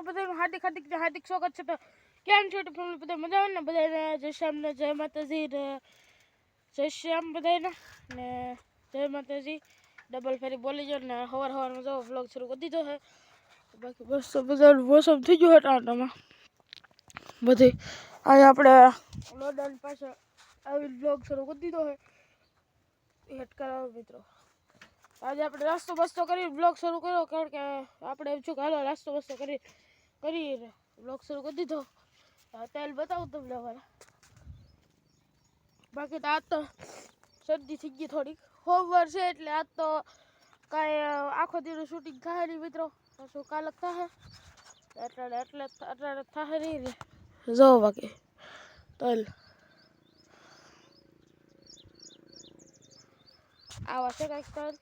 તમારું બધાનું હાર્દિક સ્વાગત છે. તો કેમ છો બધા મજામાં ને? બધાને જય શ્યામ ને જય માતાજી ને જય શ્યામ બધાને ને જય માતાજી. ડબલ ફેરી બોલી જો ને સવારમાં જો વ્લોગ શરૂ કરી દીધો છે. બાકી બસ તો બધાનું મોસમ થઈ ગયું છે ટાટામાં બધી. અહીંયા આપણે લોડાન પાસે આવી વ્લોગ શરૂ કરી દીધો છે. હેટ કરાવો મિત્રો. આજે આપણે નાસ્તો બસ્તો કરી બ્લોગ શરૂ કર્યો, કારણ કે આપણે એમ છું કે હાલો નાસ્તો બસ્તો કરી બ્લોગ શરૂ કરી દીધો. તેલ બતાવું તમને અમારે. બાકી તો આજ તો શરદી થઈ ગઈ થોડીક, હોમવર્ક છે એટલે આજ તો કાંઈ આખો દિવસ શૂટિંગ થાય નહીં મિત્રો. પાછું કાલે થાય એટલે થાય નહીં રે જો. બાકી તેલ આવા છે કાંઈક તેલ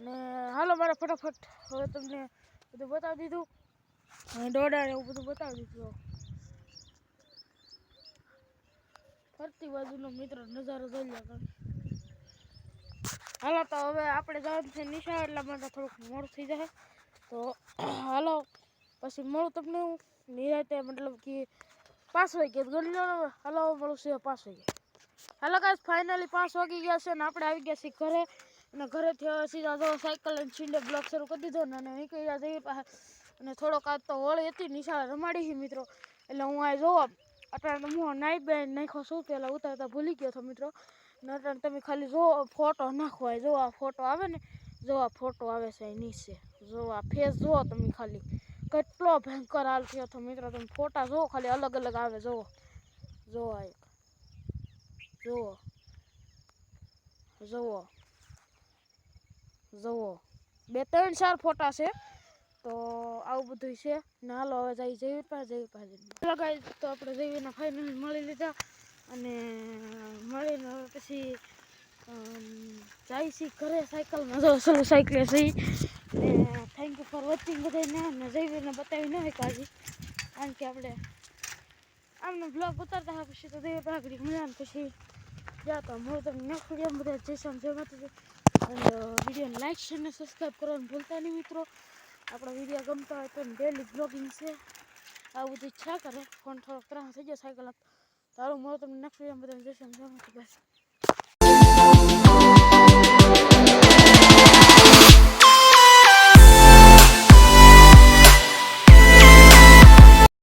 ને. હાલો મારે ફટાફટ હવે તમને બધું બતાવી દીધું, દોડા ને એવું બધું બતાવી દીધું. ફરતી બાજુનો મિત્રો નજારો જોઈ લે. હાલો તો હવે આપણે જવાનું છે નિશા, એટલા માટે થોડુંક મોડું થઈ જાય. તો હાલો પછી મળું તમને હું નિરાતે, મતલબ કે 5 વાગે ગણી લો. હાલો મળું છે 5 વાગે. હાલો ગાઈસ ફાઇનલી 5 વાગી ગયા છે ને આપણે આવી ગયા છીએ ઘરે. અને ઘરેથી સીધા જો સાયકલ લઈને છીંડે બ્લોક શરૂ કરી દીધો ને નીકળી ગયા જઈએ પાસે. અને થોડોક આજ તો હોળી હતી, નિશાળે રમાડી છે મિત્રો. એટલે હું આ જોવા અત્યારે તો હું નાઈ બેન નાખ્યો શું, પહેલાં ઉતારતા ભૂલી ગયો હતો મિત્રો. ને અત્યારે તમે ખાલી જો ફોટો નાખો, જો આ ફોટો આવે ને, જો આ ફોટો આવે છે નીચે, જો આ ફેસ જુઓ તમે ખાલી, કેટલો ભયંકર હાલ થયો હતો મિત્રો. તમે ફોટા જુઓ ખાલી, અલગ અલગ આવે. જુઓ જુઓ આ એક જુઓ જુઓ જુઓ 2-3-4 ફોટા છે. તો આવું બધું છે ને. હાલો હવે જઈ જઈએ પાસે લગાવી. તો આપણે જઈને ફાઇનલ મળી લીધા અને મળીને પછી જાય છે ઘરે. સાયકલમાં જો સલું સાયકલે જઈ ને. થેન્ક યુ ફોર વોચિંગ બધાને. અને જઈને બતાવી ન હોય કાજી, કારણ કે આપણે આમને બ્લોગ ઉતારતા હોય પછી તો જઈએ પાઘડી મજા ને પછી જાતો મળું તમને નેક્સ્ટ વિડીયો. બધા જય શ્યામ જય માતાજી. અને વિડીયોને લાઈક શેર ને સબસ્ક્રાઈબ કરવાનું ભૂલતા નહીં મિત્રો. આપણા વિડીયો ગમતા હોય તો ડેલી બ્લોગિંગ છે, આવું બધું ઈચ્છા કરે. ફોન થોડોક ત્રાસ થઈ જાય સાયકલ. તારું મળું તમને નેક્સ્ટ વિડીયો. બધા જય શ્યામ જય માતાજી.